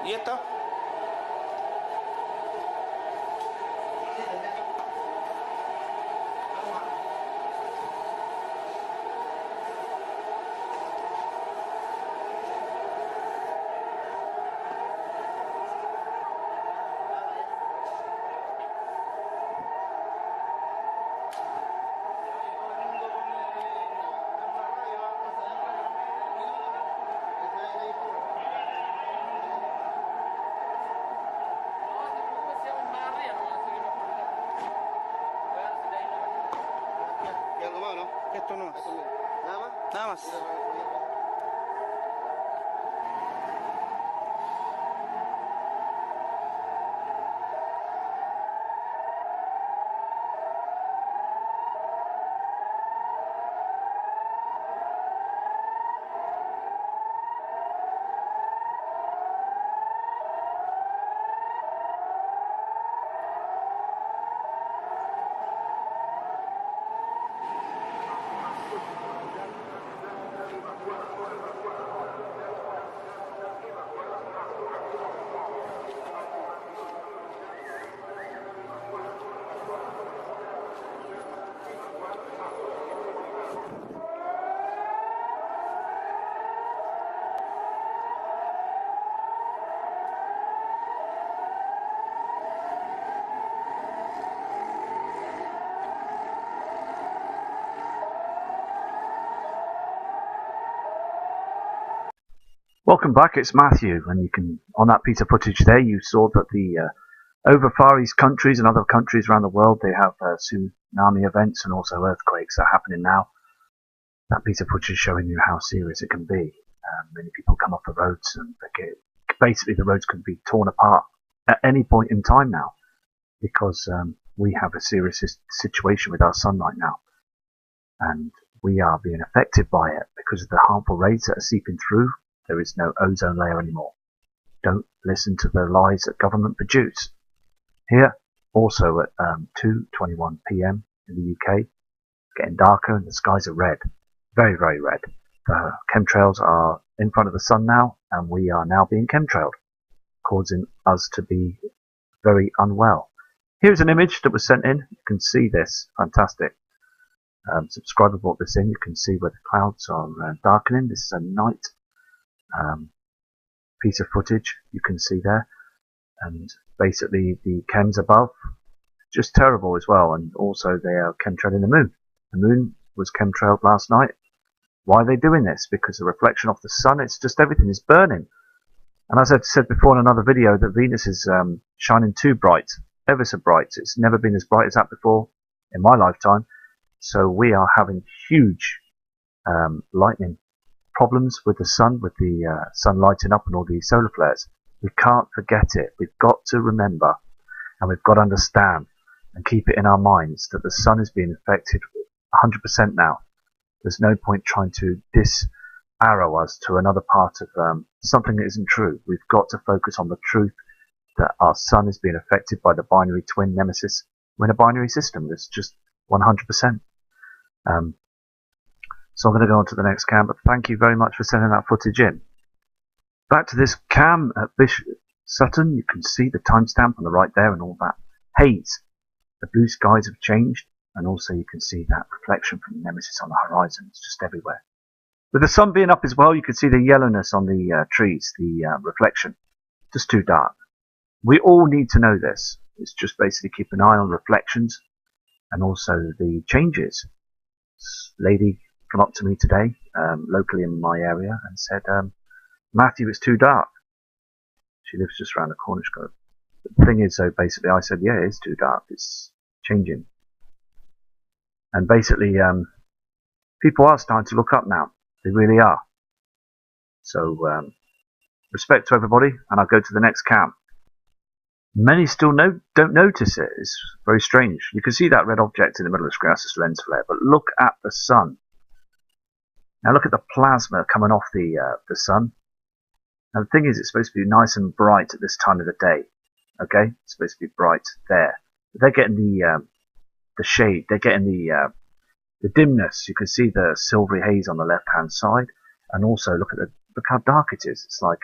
¿Y esto? ¿Y algo más, no? Esto no. ¿Nada más? Nada más. Welcome back, it's Matthew, and you can, on that piece of footage there, you saw that the over Far East countries and other countries around the world, they have tsunami events and also earthquakes that are happening now. That piece of footage showing you how serious it can be. Many people come off the roads and basically the roads can be torn apart at any point in time now, because we have a serious situation with our sun right now, and we are being affected by it because of the harmful rays that are seeping through. There is no ozone layer anymore. Don't listen to the lies that government produce. Here, also at 2:21 p.m. in the UK, getting darker and the skies are red. Very, very red. The chemtrails are in front of the sun now, and we are now being chemtrailed, causing us to be very unwell. Here's an image that was sent in. You can see this. Fantastic. Subscriber brought this in. You can see where the clouds are darkening. This is a night piece of footage you can see there, and basically the chems above, just terrible as well. And also they are chemtrailing the moon. The moon was chemtrailed last night. Why are they doing this? Because the reflection off the sun, it's just everything is burning. And as I said before in another video, that Venus is shining too bright, ever so bright. It's never been as bright as that before in my lifetime. So we are having huge lightning problems with the sun, with the sun lighting up and all these solar flares. We can't forget it. We've got to remember, and we've got to understand and keep it in our minds that the sun is being affected 100% now. There's no point trying to arrow us to another part of something that isn't true. We've got to focus on the truth that our sun is being affected by the binary twin Nemesis. We're in a binary system that's just 100%. So I'm going to go on to the next cam, but thank you very much for sending that footage in. Back to this cam at Bishop Sutton, you can see the timestamp on the right there and all that haze. The blue skies have changed, and also you can see that reflection from Nemesis on the horizon. It's just everywhere. With the sun being up as well, you can see the yellowness on the trees, the reflection. Just too dark. We all need to know this. It's just basically keep an eye on reflections and also the changes. This lady came up to me today, locally in my area, and said, Matthew, it's too dark. She lives just around the corner. She goes, the thing is, so basically I said, yeah, it's too dark. It's changing. And basically, people are starting to look up now. They really are. So, respect to everybody, and I'll go to the next cam. Many still don't notice it. It's very strange. You can see that red object in the middle of the screen. That's just lens flare. But look at the sun. Now look at the plasma coming off the sun. Now the thing is, it's supposed to be nice and bright at this time of the day. Okay, it's supposed to be bright there. But they're getting the shade. They're getting the dimness. You can see the silvery haze on the left-hand side, and also look how dark it is. It's like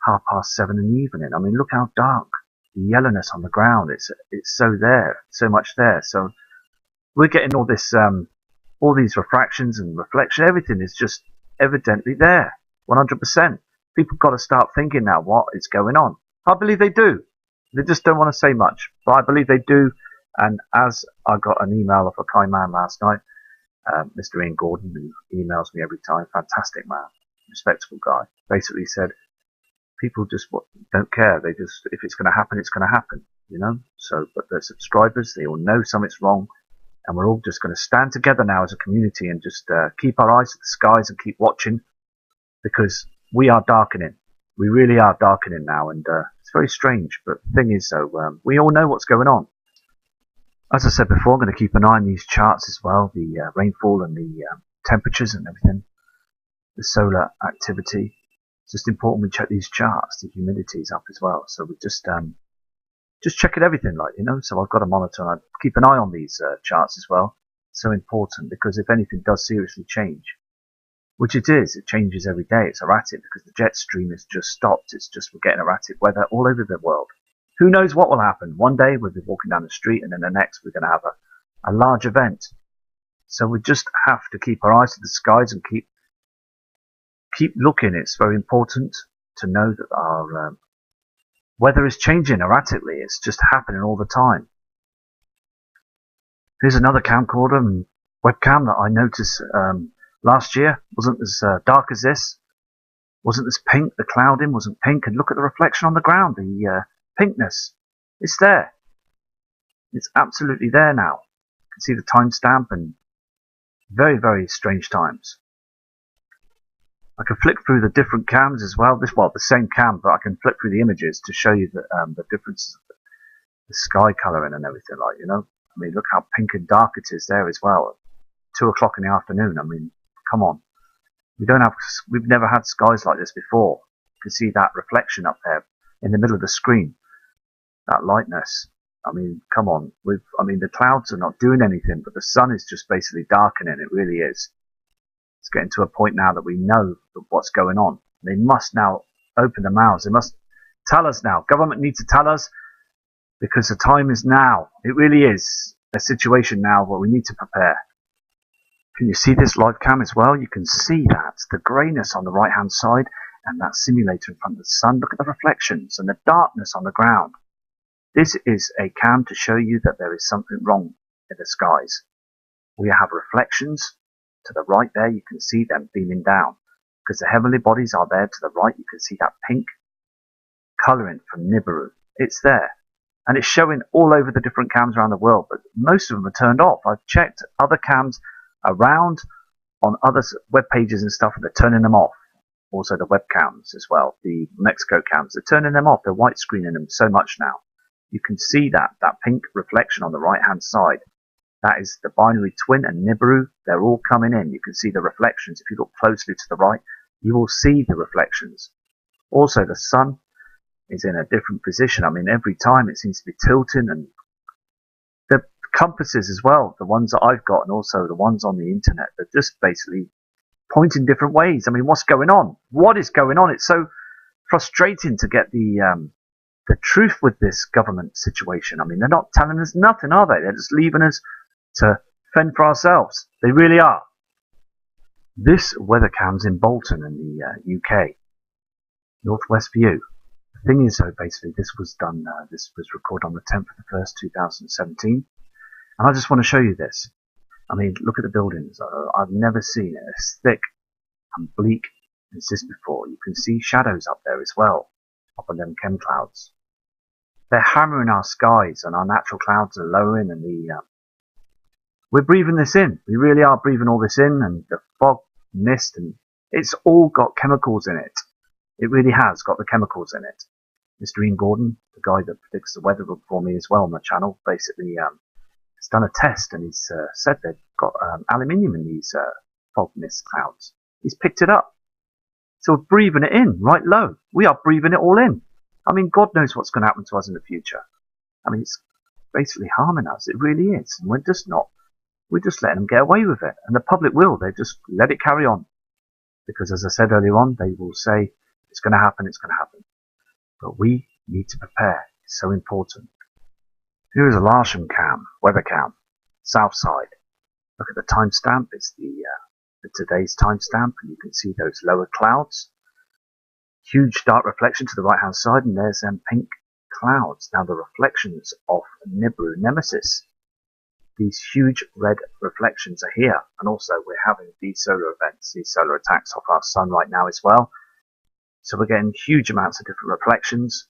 7:30 in the evening. I mean, look how dark. The yellowness on the ground. It's so there, so much there. So we're getting all this, all these refractions and reflection. Everything is just evidently there, 100%. People got to start thinking now, what is going on? I believe they do. They just don't want to say much, but I believe they do. And as I got an email of a kind man last night, Mr. Ian Gordon, who emails me every time, fantastic man, respectable guy, basically said, people just don't care. They just, if it's going to happen, it's going to happen, you know. So, but the subscribers, they all know something's wrong, and we're all just going to stand together now as a community and just keep our eyes to the skies and keep watching, because we are darkening. We really are darkening now, and it's very strange. But the thing is, though, we all know what's going on. As I said before, I'm going to keep an eye on these charts as well, the rainfall and the temperatures and everything, the solar activity. It's just important we check these charts. The humidity is up as well, so we just checking everything, like, you know. So I've got a monitor and I keep an eye on these charts as well. It's so important, because if anything does seriously change, which it is, it changes every day. It's erratic because the jet stream has just stopped. It's just, we're getting erratic weather all over the world. Who knows what will happen? One day we'll be walking down the street, and then the next we're going to have a large event. So we just have to keep our eyes to the skies and keep looking. It's very important to know that our weather is changing erratically. It's just happening all the time. Here's another camcorder and webcam that I noticed last year. Wasn't as dark as this. Wasn't as pink. The clouding wasn't pink. And look at the reflection on the ground. The pinkness. It's there. It's absolutely there now. You can see the timestamp, and very, very strange times. I can flick through the different cams as well. The same cam, but I can flick through the images to show you the differences of the sky colouring and everything, like, you know. I mean, look how pink and dark it is there as well. 2 o'clock in the afternoon. I mean, come on. We've never had skies like this before. You can see that reflection up there in the middle of the screen. That lightness. I mean, come on. The clouds are not doing anything, but the sun is just basically darkening. It really is. It's getting to a point now that we know what's going on. They must now open their mouths. They must tell us now. Government needs to tell us, because the time is now. It really is a situation now where we need to prepare. Can you see this live cam as well? You can see that. The greyness on the right hand side and that simulator in front of the sun. Look at the reflections and the darkness on the ground. This is a cam to show you that there is something wrong in the skies. We have reflections. To the right there, you can see them beaming down, because the heavenly bodies are there. To the right, you can see that pink colouring from Nibiru. It's there, and it's showing all over the different cams around the world, but most of them are turned off. I've checked other cams around on other web pages and stuff, and they're turning them off. Also the webcams as well, the Mexico cams, they're turning them off. They're white screening them so much now. You can see that pink reflection on the right hand side. That is the binary twin and Nibiru. They're all coming in. You can see the reflections. If you look closely to the right, you will see the reflections. Also, the sun is in a different position. I mean, every time it seems to be tilting, and the compasses as well, the ones that I've got and also the ones on the internet, they're just basically pointing different ways. I mean, what's going on? What is going on? It's so frustrating to get the truth with this government situation. I mean, they're not telling us nothing, are they? They're just leaving us to fend for ourselves. They really are. This weather cam's in Bolton in the UK. Northwest view. The thing is, though, basically, this was done, this was recorded on the 10th of the 1st, 2017. And I just want to show you this. I mean, look at the buildings. I've never seen it as thick and bleak as this before. You can see shadows up there as well, up on them chem clouds. They're hammering our skies, and our natural clouds are lowering, and we're breathing this in. We really are breathing all this in, and the fog, mist, and it's all got chemicals in it. It really has got the chemicals in it. Mr. Ian Gordon, the guy that predicts the weather for me as well on the channel, basically has done a test, and he's said they've got aluminium in these fog mist clouds. He's picked it up. So we're breathing it in right low. We are breathing it all in. I mean, God knows what's going to happen to us in the future. I mean, it's basically harming us. It really is. And we're just letting them get away with it. And the public will. They just let it carry on. Because as I said earlier on, they will say, it's going to happen, it's going to happen. But we need to prepare. It's so important. Here is a Larsham cam, weather cam, south side. Look at the timestamp. It's the today's timestamp, and you can see those lower clouds. Huge dark reflection to the right hand side, and there's them pink clouds. Now the reflections of Nibiru Nemesis. These huge red reflections are here, and also we're having these solar events, these solar attacks off our sun right now as well. So we're getting huge amounts of different reflections.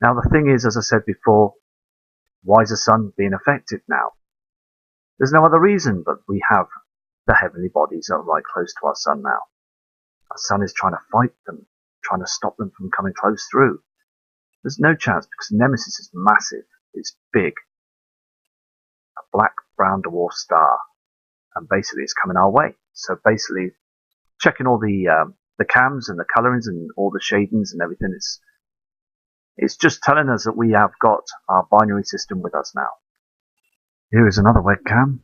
Now the thing is, as I said before, why is the sun being affected now? There's no other reason, but we have the heavenly bodies that are right close to our sun now. Our sun is trying to fight them, trying to stop them from coming close through. There's no chance because Nemesis is massive, it's big. A black brown dwarf star, and basically it's coming our way. So basically, checking all the cams and the colorings and all the shadings and everything, it's just telling us that we have got our binary system with us now. Here is another webcam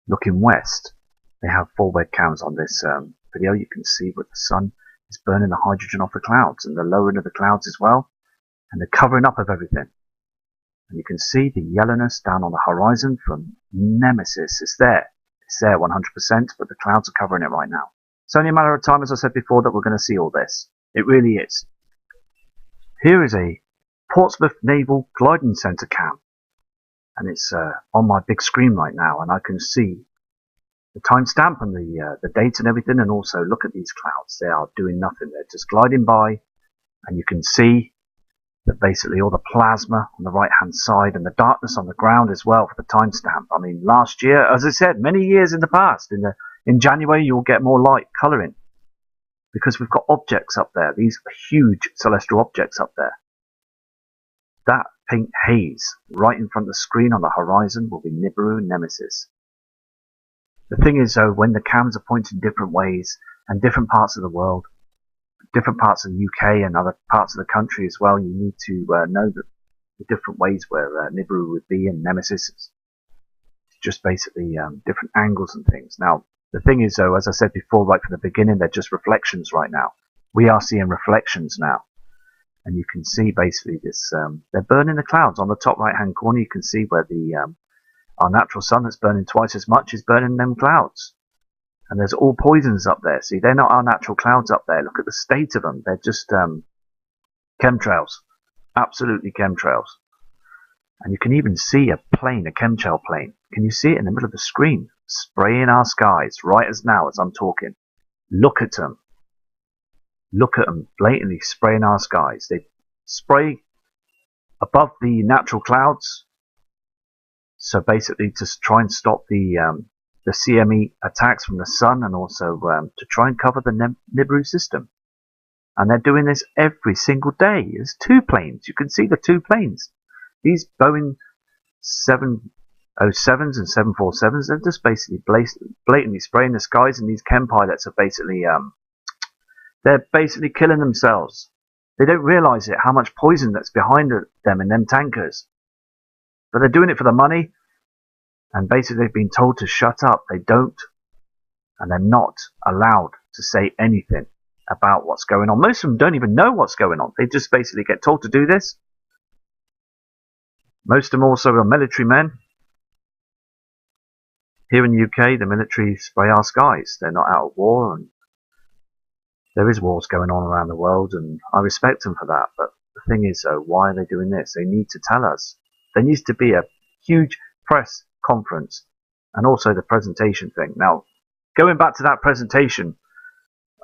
looking west. They have 4 webcams on this video. You can see where the sun is burning the hydrogen off the clouds and the lowering of the clouds as well, and the covering up of everything. And you can see the yellowness down on the horizon from Nemesis. It's there 100%, but the clouds are covering it right now. It's only a matter of time, as I said before, that we're going to see all this. It really is. Here is a Portsmouth Naval Gliding Centre cam, and it's on my big screen right now, and I can see the timestamp and the date and everything, and also look at these clouds. They are doing nothing. They're just gliding by, and you can see that basically all the plasma on the right hand side and the darkness on the ground as well for the timestamp. I mean, last year, as I said, many years in the past, in January you'll get more light colouring because we've got objects up there, these huge celestial objects up there. That pink haze right in front of the screen on the horizon will be Nibiru Nemesis. The thing is though, when the cams are pointing different ways and different parts of the world, different parts of the UK and other parts of the country as well, you need to know that the different ways where Nibiru would be and Nemesis. It's just basically different angles and things. Now, the thing is though, as I said before, right from the beginning, they're just reflections right now. We are seeing reflections now. And you can see basically this, they're burning the clouds. On the top right hand corner, you can see where our natural sun that's burning twice as much is burning them clouds. And there's all poisons up there. See, they're not our natural clouds up there. Look at the state of them. They're just chemtrails. Absolutely chemtrails. And you can even see a plane, a chemtrail plane. Can you see it in the middle of the screen? Spraying our skies right as now as I'm talking. Look at them. Look at them blatantly spraying our skies. They spray above the natural clouds. So basically to try and stop the CME attacks from the sun, and also to try and cover the Nibiru system. And they're doing this every single day. There's 2 planes. You can see the 2 planes. These Boeing 707s and 747s, they're just basically blatantly spraying the skies, and these chem pilots are basically they're basically killing themselves. They don't realise it, how much poison that's behind them in them tankers. But they're doing it for the money. And basically they've been told to shut up. They don't, and they're not allowed to say anything about what's going on. Most of them don't even know what's going on. They just basically get told to do this. Most of them also are military men. Here in the UK, the military spray our skies. They're not out of war, and there is wars going on around the world, and I respect them for that. But the thing is, though, why are they doing this? They need to tell us. There needs to be a huge press conference, and also the presentation thing. Now, going back to that presentation,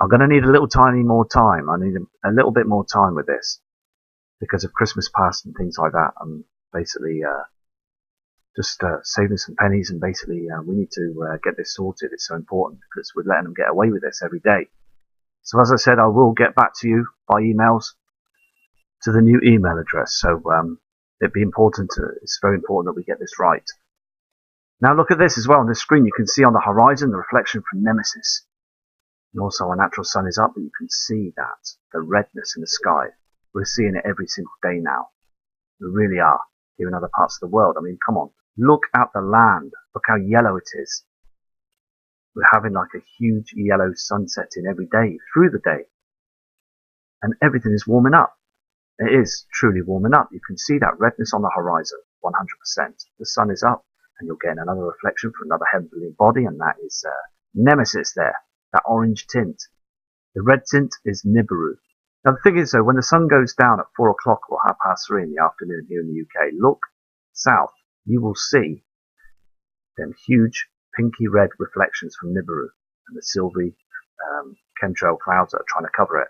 I'm going to need a little tiny more time. I need a little bit more time with this because of Christmas past and things like that. I'm basically just saving some pennies, and basically we need to get this sorted. It's so important because we're letting them get away with this every day. So as I said, I will get back to you by emails to the new email address. So it's very important that we get this right. Now look at this as well on this screen. You can see on the horizon the reflection from Nemesis. And also our natural sun is up, but you can see that, the redness in the sky. We're seeing it every single day now. We really are, here in other parts of the world. I mean, come on, look at the land. Look how yellow it is. We're having like a huge yellow sun setting every day, through the day. And everything is warming up. It is truly warming up. You can see that redness on the horizon, 100%. The sun is up, and you're getting another reflection from another heavenly body, and that is Nemesis there, that orange tint. The red tint is Nibiru. Now the thing is though, when the sun goes down at 4 o'clock or 3:30 in the afternoon here in the UK, look south, you will see them huge pinky red reflections from Nibiru and the silvery chemtrail clouds that are trying to cover it.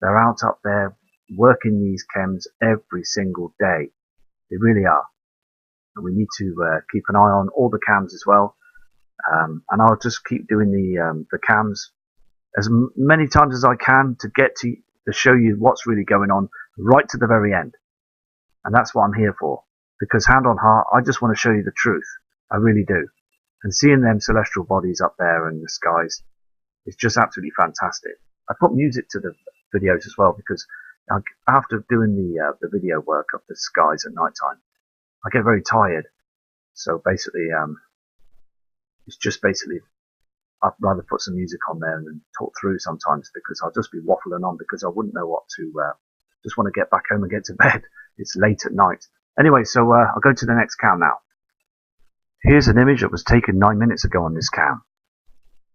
They're out up there working these chems every single day. They really are. And we need to keep an eye on all the cams as well. And I'll just keep doing the cams as many times as I can to get to show you what's really going on right to the very end. And that's what I'm here for. Because hand on heart, I just want to show you the truth. I really do. And seeing them celestial bodies up there in the skies is just absolutely fantastic. I put music to the videos as well because after doing the video work of the skies at night time, I get very tired. So basically, it's just basically I'd rather put some music on there and talk through sometimes because I'll just be waffling on because I wouldn't know what to, just want to get back home and get to bed. It's late at night. Anyway, so I'll go to the next cam now. Here's an image that was taken 9 minutes ago on this cam.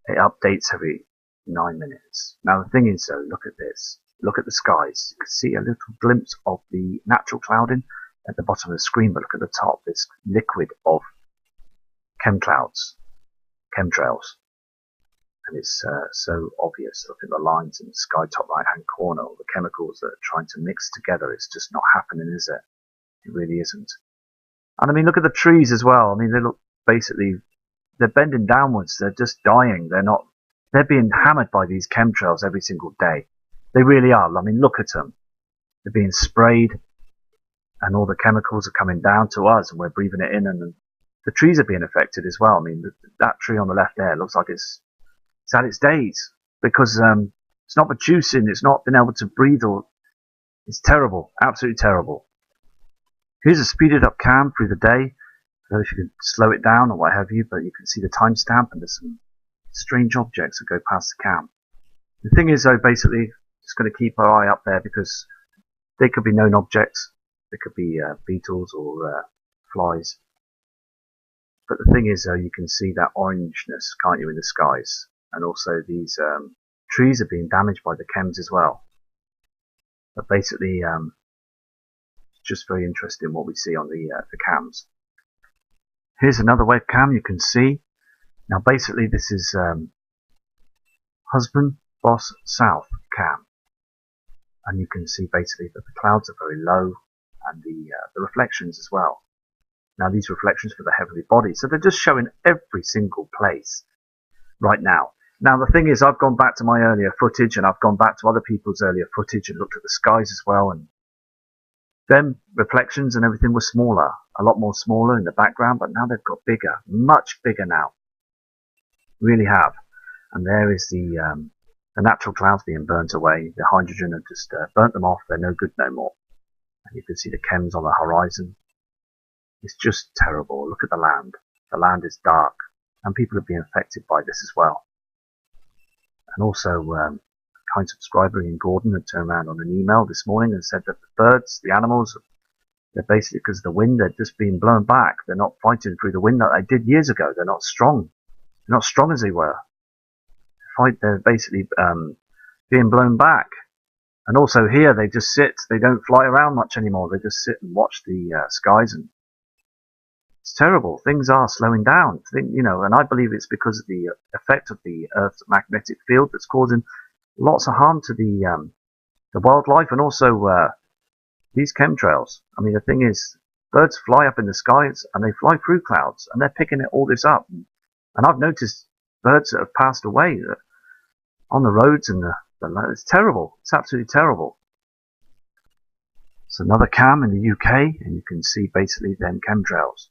It updates every 9 minutes. Now the thing is though, look at this. Look at the skies. You can see a little glimpse of the natural clouding at the bottom of the screen, but look at the top, this liquid of chemtrails. And it's so obvious. Look at the lines in the sky top right hand corner, all the chemicals that are trying to mix together. It's just not happening, is it? It really isn't. And I mean, look at the trees as well. I mean, they look basically, they're bending downwards. They're just dying. They're being hammered by these chemtrails every single day. They really are. I mean, look at them. They're being sprayed and all the chemicals are coming down to us and we're breathing it in, and the trees are being affected as well. I mean, that tree on the left there looks like it's had its days because it's not producing, it's not been able to breathe, or it's terrible, absolutely terrible. Here's a speeded up cam through the day. I don't know if you can slow it down or what have you, but you can see the timestamp and there's some strange objects that go past the cam. The thing is though, basically, just going to keep our eye up there because they could be known objects. They could be beetles or flies. But the thing is though, you can see that orangeness, can't you, in the skies? And also these trees are being damaged by the chems as well. But basically, it's just very interesting what we see on the cams. Here's another webcam you can see. Now basically this is husband, boss, south cam. And you can see basically that the clouds are very low and the reflections as well. Now these reflections for the heavenly body, so they're just showing every single place right now. Now the thing is, I've gone back to my earlier footage and I've gone back to other people's earlier footage and looked at the skies as well, and them reflections and everything were smaller, a lot more smaller in the background, but now they've got bigger, much bigger now. Really have. And there is the natural clouds being burnt away. The hydrogen have just burnt them off. They're no good no more. And you can see the chems on the horizon. It's just terrible. Look at the land. The land is dark, and people are being affected by this as well. And also, a kind subscriber in Gordon had turned around on an email this morning and said that the birds, the animals, they're basically, because of the wind, they're just being blown back. They're not fighting through the wind that they did years ago. They're not strong. They're not strong as they were. They're basically being blown back. And also here, they just sit. They don't fly around much anymore. They just sit and watch the skies, and it's terrible. Things are slowing down. And I believe it's because of the effect of the Earth's magnetic field that's causing lots of harm to the wildlife and also these chemtrails. I mean, the thing is, birds fly up in the skies and they fly through clouds and they're picking all this up. And I've noticed birds that have passed away on the roads, and it's terrible. It's absolutely terrible. It's another cam in the UK, and you can see basically them chemtrails.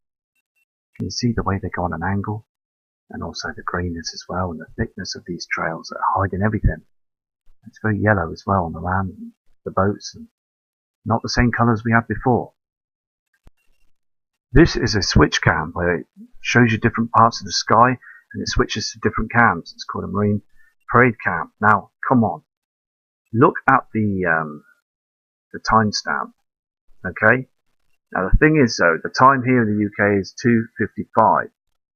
Can you see the way they go on an angle? And also the greyness as well, and the thickness of these trails that are hiding everything. It's very yellow as well on the land, and the boats, and not the same colours we had before. This is a switch cam where it shows you different parts of the sky and it switches to different cams. It's called a marine parade cam. Now, come on. Look at the the timestamp. Okay? Now the thing is though, the time here in the UK is 2:55,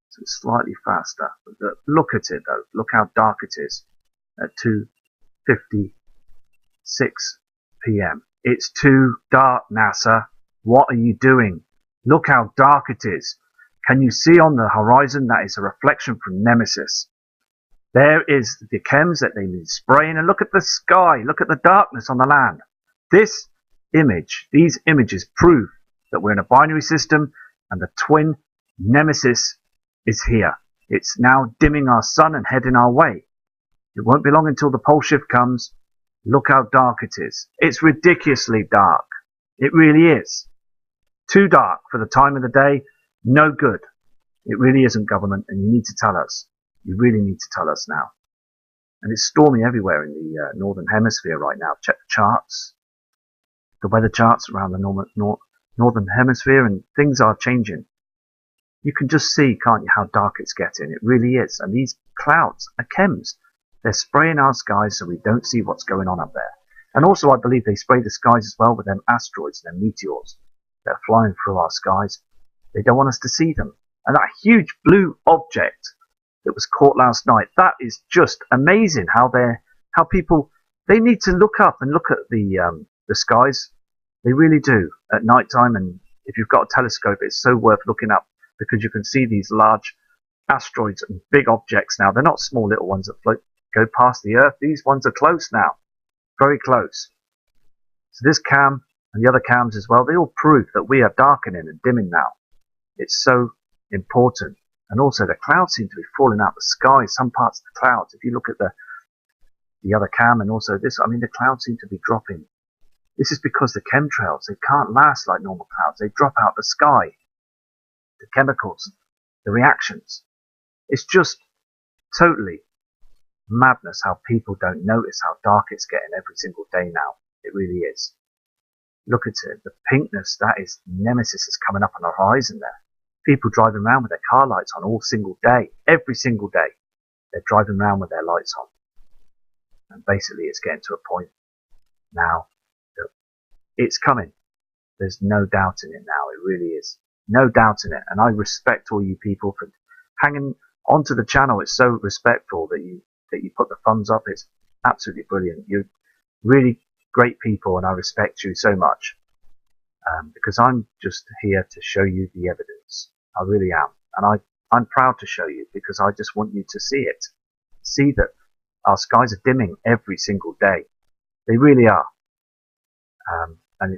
so it's slightly faster. But look at it though, look how dark it is at 2:56 p.m. It's too dark, NASA. What are you doing? Look how dark it is. Can you see on the horizon that is a reflection from Nemesis? There is the chems that they've been spraying, and look at the sky, look at the darkness on the land. This image, these images prove that we're in a binary system and the twin Nemesis is here. It's now dimming our sun and heading our way. It won't be long until the pole shift comes. Look how dark it is. It's ridiculously dark. It really is. Too dark for the time of the day. No good. It really isn't, government, and you need to tell us. You really need to tell us now. And it's stormy everywhere in the northern hemisphere right now. Check the charts, the weather charts around the northern hemisphere, and things are changing. You can just see, can't you, how dark it's getting. It really is. And these clouds are chems. They're spraying our skies so we don't see what's going on up there. And also I believe they spray the skies as well with them asteroids, them meteors that are flying through our skies. They don't want us to see them. And that huge blue object that was caught last night, that is just amazing how people, they need to look up and look at the skies. They really do at night time, and if you've got a telescope, it's so worth looking up because you can see these large asteroids and big objects now. They're not small little ones that go past the Earth. These ones are close now, very close. So this cam and the other cams as well, they all prove that we are darkening and dimming now. It's so important. And also the clouds seem to be falling out of the sky, some parts of the clouds. If you look at the other cam and also this, I mean, the clouds seem to be dropping. This is because the chemtrails, they can't last like normal clouds. They drop out of the sky. The chemicals, the reactions. It's just totally madness how people don't notice how dark it's getting every single day now. It really is. Look at it. The pinkness, that is Nemesis is coming up on the horizon there. People driving around with their car lights on all single day. Every single day. They're driving around with their lights on. And basically it's getting to a point now that it's coming. There's no doubt in it now. It really is. No doubt in it. And I respect all you people for hanging onto the channel. It's so respectful that you put the thumbs up. It's absolutely brilliant. You're really great people and I respect you so much. Because I'm just here to show you the evidence. I really am. And I'm proud to show you because I just want you to see it. See that our skies are dimming every single day. They really are. And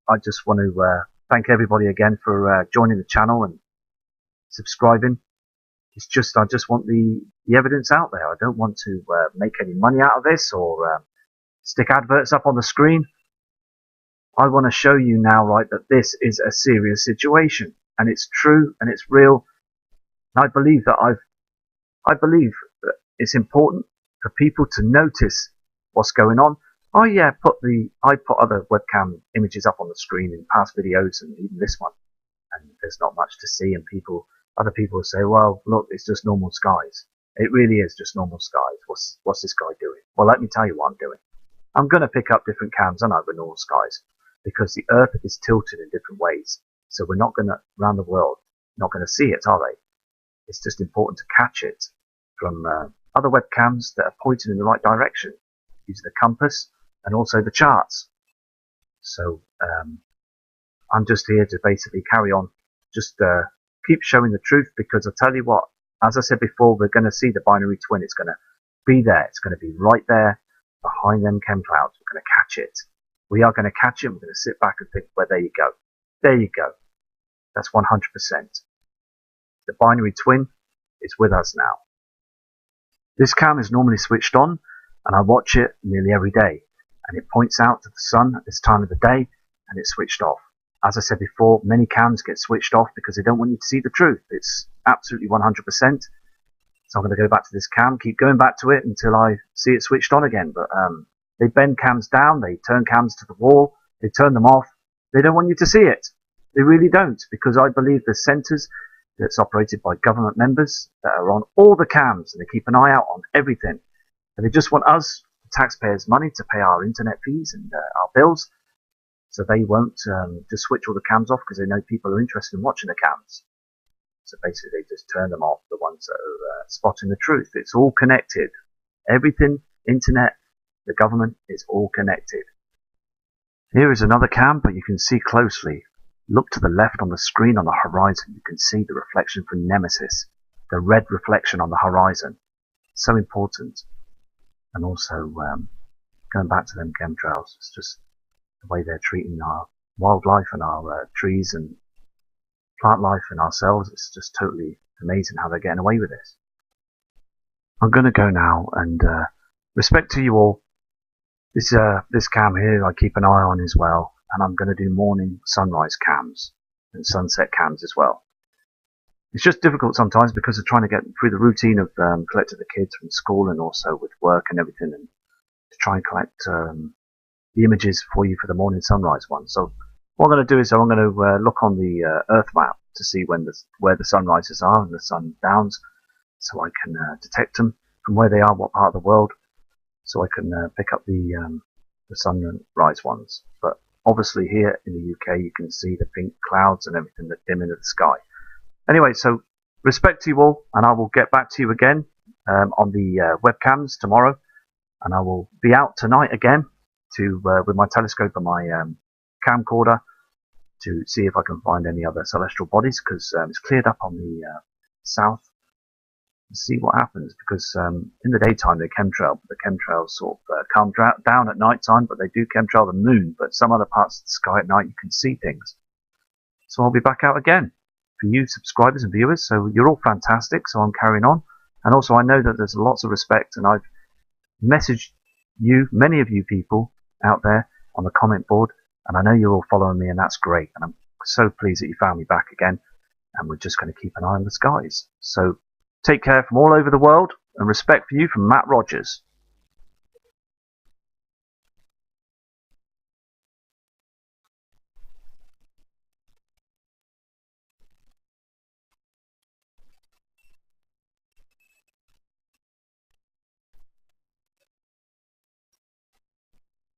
I just want to thank everybody again for joining the channel and subscribing. It's just, I just want the evidence out there. I don't want to make any money out of this or stick adverts up on the screen. I want to show you now, right, that this is a serious situation, and it's true and it's real. And I believe that it's important for people to notice what's going on. Oh yeah, I put other webcam images up on the screen in past videos and even this one, and there's not much to see. And other people will say, well, look, it's just normal skies. It really is just normal skies. What's this guy doing? Well, let me tell you what I'm doing. I'm going to pick up different cams, aren't I, with normal skies. Because the Earth is tilted in different ways. So we're not going to, around the world, not going to see it, are they? It's just important to catch it from other webcams that are pointing in the right direction, using the compass and also the charts. So I'm just here to basically carry on, just keep showing the truth, because I tell you what, as I said before, we're going to see the binary twin. It's going to be there. It's going to be right there behind them chem clouds. We're going to catch it. We are going to catch it. We're going to sit back and think, well, there you go. There you go. That's 100%. The binary twin is with us now. This cam is normally switched on, and I watch it nearly every day. And it points out to the sun at this time of the day, and it's switched off. As I said before, many cams get switched off because they don't want you to see the truth. It's absolutely 100%. So I'm going to go back to this cam, keep going back to it until I see it switched on again. But they bend cams down, they turn cams to the wall, they turn them off. They don't want you to see it. They really don't, because I believe the centres that's operated by government members that are on all the cams, and they keep an eye out on everything. And they just want us to taxpayers' money to pay our internet fees and our bills. So they won't just switch all the cams off because they know people are interested in watching the cams. So basically they just turn them off, the ones that are spotting the truth. It's all connected. Everything, internet, the government, is all connected. Here is another cam, but you can see closely. Look to the left on the screen on the horizon. You can see the reflection from Nemesis, the red reflection on the horizon. So important. And also, going back to them chemtrails, it's just the way they're treating our wildlife and our trees and plant life and ourselves. It's just totally amazing how they're getting away with this. I'm going to go now, and respect to you all. This cam here I keep an eye on as well, and I'm going to do morning sunrise cams and sunset cams as well. It's just difficult sometimes because of trying to get through the routine of collecting the kids from school and also with work and everything, and to try and collect the images for you for the morning sunrise one. So what I'm going to do is I'm going to look on the Earth map to see where the sunrises are and the sundowns, so I can detect them from where they are, what part of the world, so I can pick up the sunrise ones. But obviously here in the UK you can see the pink clouds and everything that dim into the sky. Anyway, so respect to you all, and I will get back to you again on the webcams tomorrow, and I will be out tonight again with my telescope and my camcorder to see if I can find any other celestial bodies, because it's cleared up on the south. See what happens, because in the daytime they chemtrail, but the chemtrails sort of calm down at night time, but they do chemtrail the moon. But some other parts of the sky at night you can see things. So I'll be back out again for you subscribers and viewers. So you're all fantastic, so I'm carrying on. And also I know that there's lots of respect, and I've messaged you, many of you people out there on the comment board, and I know you're all following me, and that's great. And I'm so pleased that you found me back again, and we're just going to keep an eye on the skies. So take care from all over the world, and respect for you from Matt Rogers.